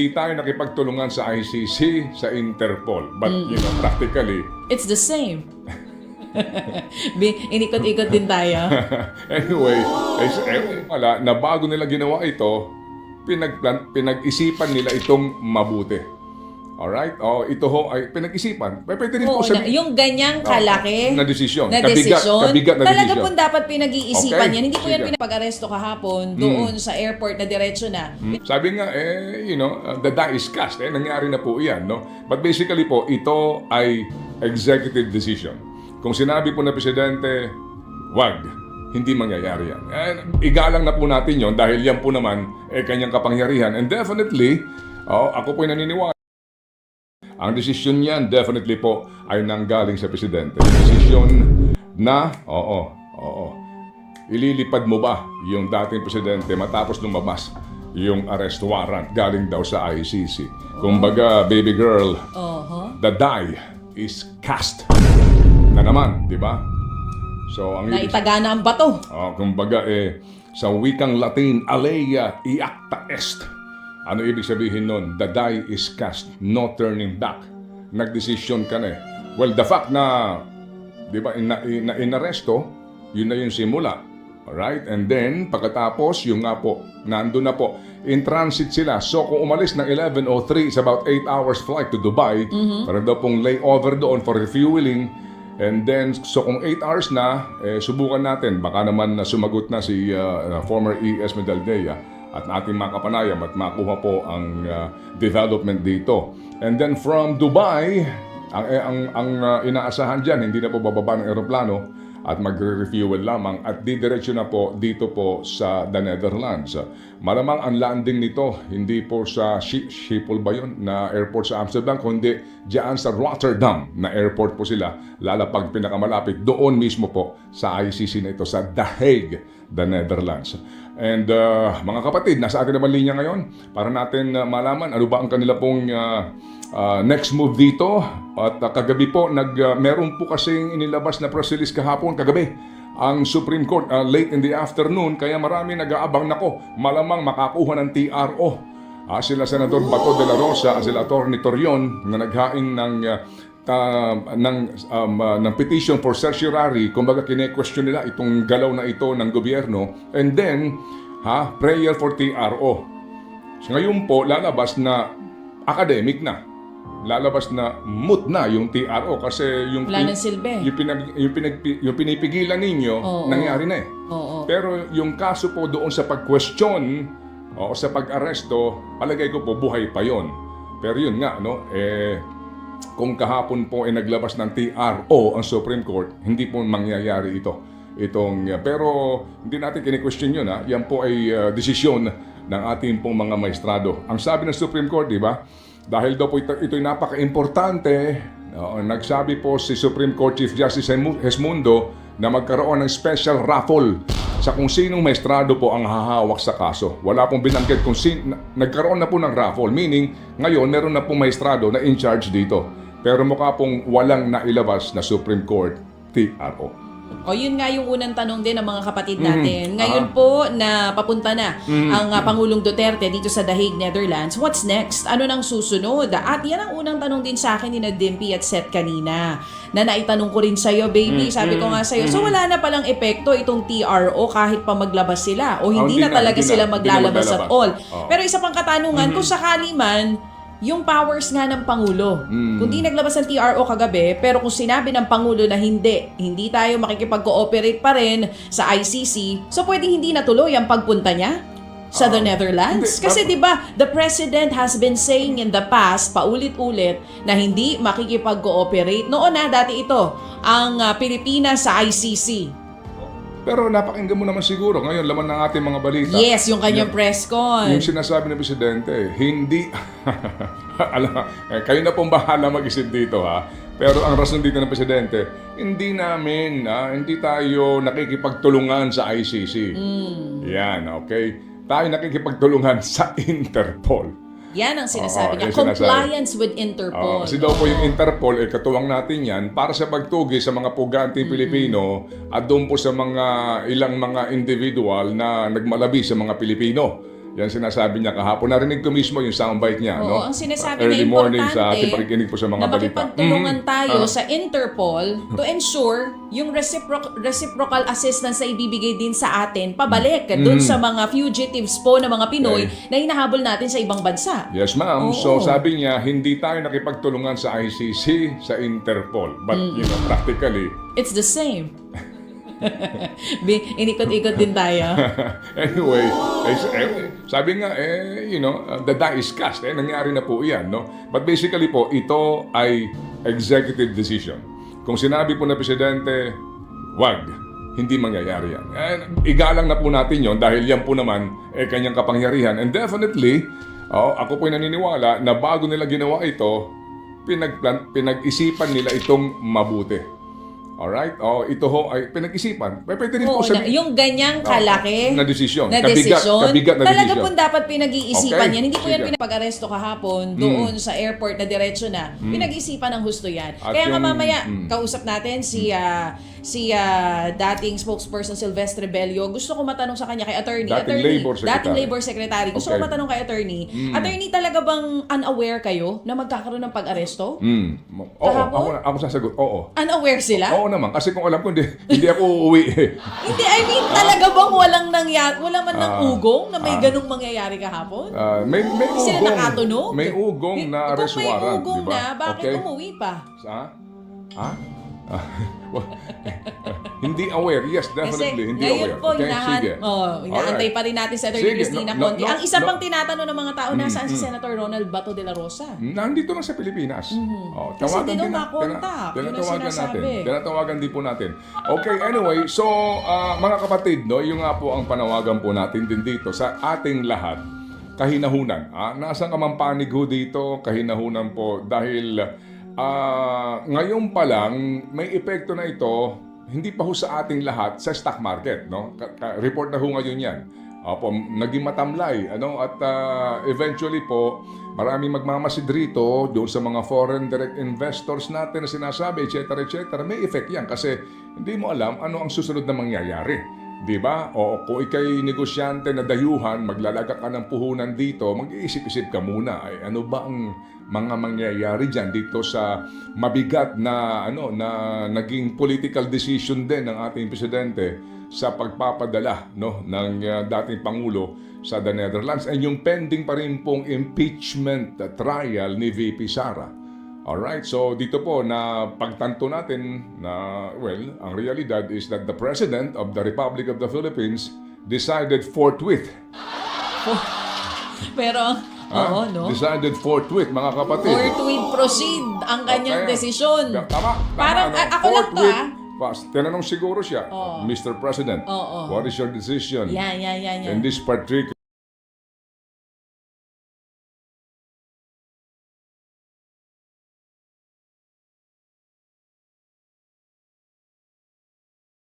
Hindi tayo nakipagtulungan sa ICC, sa Interpol. But, practically... It's the same. Inikot-ikot din tayo. Anyway, wala, na bago nila ginawa ito, pinag-isipan nila itong mabuti. Alright? Ito ho ay pinag-isipan. Pwede rin po sabihin. Yung ganyang kalaki na desisyon. Kabigat na talaga po dapat pinag-iisipan Okay. yan. Hindi po yan Sige. pinapag-aresto kahapon doon sa airport na diretso na. Sabi nga, the die is cast. Nangyari na po yan, no? But basically po, ito ay executive decision. Kung sinabi po na Presidente, wag, hindi mangyayari yan. Igalang na po natin yon dahil yan po naman kanyang kapangyarihan. And definitely, ako po ay naniniwala. Ang desisyon niyan, definitely po, ay nanggaling sa Presidente. Desisyon na, ililipad mo ba yung dating Presidente matapos lumabas yung arrest warrant galing daw sa ICC. Kumbaga, baby girl, the die is cast na naman, di ba? So, ang Naitaga na ang bato. kumbaga, sa wikang Latin, alea iacta est. Ano ibig sabihin nun? The die is cast, no turning back. Nagdesisyon ka na eh. Well, the fact na, di ba, inaresto, yun na yung simula. Alright? And then, pagkatapos, yung nga po, nandun na po, in transit sila. So, kung umalis ng 11:03, it's about 8 hours flight to Dubai, para daw pong layover doon for refueling. And then, so kung 8 hours na, subukan natin. Baka naman sumagot na si former ES Medaldea at ating makapanayam at makuha po ang development dito. And then from Dubai, ang inaasahan dyan, hindi na po bababa ng aeroplano at magre-refuel lamang at didiretso na po dito po sa the Netherlands. Malamang ang landing nito, hindi po sa Schiphol ba yun, na airport sa Amsterdam, kundi diyan sa Rotterdam na airport po sila, lalapag pinakamalapit doon mismo po sa ICC na ito, sa The Hague, the Netherlands. And mga kapatid, nasa atin naman linya ngayon para natin malaman ano ba ang kanila pong next move dito. At kagabi po, meron po kasing inilabas na press release kahapon, kagabi, ang Supreme Court late in the afternoon, kaya marami nag-aabang nako, malamang makakuha ng TRO. Sila Senador Bato de la Rosa, sila Atty. Torion na naghain ng petition for certiorari, kumbaga kine-question nila itong galaw na ito ng gobyerno, and then prayer for TRO. So ngayon po lalabas na academic na, lalabas na moot na yung TRO kasi yung Wala ng silbi. yung pinipigilan ninyo nangyari na eh. Pero yung kaso po doon sa pag-question o sa pag-aresto, palagay ko po buhay pa yon. Pero yun nga, no, kung kahapon po ay naglabas ng TRO ang Supreme Court, hindi po mangyayari ito. Pero hindi natin kini-question yun. Yan po ay desisyon ng ating pong mga maestrado. Ang sabi ng Supreme Court, di ba? Dahil daw po ito'y napaka-importante, nagsabi po si Supreme Court Chief Justice Hesmundo na magkaroon ng special raffle sa kung sinong maestrado po ang hahawak sa kaso. Wala pong binanggit kung nagkaroon na po ng raffle, meaning ngayon meron na pong maestrado na in charge dito. Pero mukha pong walang nailabas na Supreme Court TRO. Yun nga yung unang tanong din ng mga kapatid natin. Ngayon po na papunta na ang Pangulong Duterte dito sa The Hague, Netherlands. What's next? Ano nang susunod? At yan ang unang tanong din sa akin ni Dimpy at Seth kanina. Na naitanong ko rin sa'yo, baby. Sabi ko nga sa'yo, so wala na palang epekto itong TRO kahit pa maglabas sila. O hindi na talaga sila maglalabas at all. Pero isa pang katanungan, kung sakali man, yung powers nga ng Pangulo. Kung di naglabas ng TRO kagabi, pero kung sinabi ng Pangulo na hindi tayo makikipag-cooperate pa rin sa ICC, so pwedeng hindi natuloy ang pagpunta niya sa the Netherlands? Kasi di ba the President has been saying in the past, paulit-ulit, na hindi makikipag-cooperate. Noon dati ito, ang Pilipinas sa ICC. Pero napakinggan mo naman siguro ngayon laman ng ating mga balita. Yes, yung kanyang press con. Yung sinasabi ng Presidente, hindi kayo na pong bahala mag-isip dito Pero ang rason dito ng Presidente, hindi tayo nakikipagtulungan sa ICC. Yan, okay? Tayo nakikipagtulungan sa Interpol. Yan ang sinasabi niya. Compliance with Interpol. Kasi daw po yung Interpol, katuwang natin yan para sa pagtugi sa mga puganting Pilipino at doon po sa ilang mga individual na nagmalabi sa mga Pilipino. Yan sinasabi niya kahapon. Narinig ko mismo yung soundbite niya. Oo, no? ang sinasabi Early niya morning sa importante ating pakikinig po sa mga na balita. makipagtulungan tayo sa Interpol to ensure yung reciprocal assistance na ibibigay din sa atin pabalik dun sa mga fugitives po na mga Pinoy na hinahabol natin sa ibang bansa. Yes, ma'am. Oo. So, sabi niya, hindi tayo nakipagtulungan sa ICC, sa Interpol. But, practically, It's the same. Inikot-ikot din tayo. anyway, sabi nga, the die is cast. Nangyari na po yan, no? But basically po, ito ay executive decision. Kung sinabi po na Presidente, wag, hindi mangyayari yan. Igalang na po natin yon dahil yan po naman kanyang kapangyarihan. And definitely, ako po ay naniniwala na bago nila ginawa ito, pinag-isipan nila itong mabuti. Alright? Ito ho ay pinag-isipan. Pwede rin po sabihin. Yung ganyang kalaki na desisyon. na Kabigat na talaga desisyon. po dapat pinag-iisipan Okay. yan. Hindi po yan Sige. pinapag-aresto kahapon doon sa airport na diretso na. Pinag-isipan ng husto yan. At Kaya nga yung- mamaya, kausap natin si dating spokesperson Silvestre Bello. Gusto ko matanong sa kanya kay attorney. Dating Labor Secretary. Dating Labor Secretary. Gusto ko Okay. matanong kay attorney. Attorney, talaga bang unaware kayo na magkakaroon ng pag-aresto? Oo, Kahapon? ako sasagot. Oo. Unaware sila? Oo naman. Kasi kung alam ko, hindi ako uuwi. Hindi, I mean, talaga bang wala man ng ugong na may ganung mangyayari kahapon? May Hindi sila ugong. nakatunog? May ugong na arrest Kung may warrant. ugong diba? na, bakit Okay. umuwi pa? Hindi aware. Yes, Kasi definitely. Hindi ngayon aware. po, Okay, sige. inaantay Alright. pa rin natin sa Atty. Sige, Cristina no, Conti. no, Ang isa no. pang tinatanong ng mga tao, nasaan si Senator Ronald Bato de la Rosa? Nandito lang sa Pilipinas. Kasi Tawagan di din daw na- makontak. Yun ang tinatawagan natin. sinasabi. Tinatawagan din po natin. Okay, anyway. So, mga kapatid, no, yung nga po ang panawagan po natin din dito sa ating lahat. Kahinahunan. Nasaan ka man panig ho dito? Kahinahunan po. Dahil ngayon pa lang, may epekto na ito, hindi pa ho sa ating lahat, sa stock market. No? Report na ho ngayon yan. Opo, naging matamlay. At eventually po, maraming magmamasid rito doon sa mga foreign direct investors natin na sinasabi, etc. May effect yan kasi hindi mo alam ano ang susunod na mangyayari. Di ba? O kung ikay negosyante na dayuhan, maglalagak ka ng puhunan dito, mag-iisip-isip ka muna. Ay, ano ba ang mga mangyayari dyan dito sa mabigat na naging political decision din ng ating presidente sa pagpapadala ng dating Pangulo sa the Netherlands and yung pending pa rin pong impeachment trial ni VP Sara. Alright, so dito po na pagtanto natin na, ang realidad is that the President of the Republic of the Philippines decided forthwith. Pero, oo, no? Decided forthwith, mga kapatid. Forthwith proceed ang kanyang Okay. desisyon. Tama. Parang, ako lang to forthwith. Tinanong siguro siya, Mr. President, what is your decision Yan. in this particular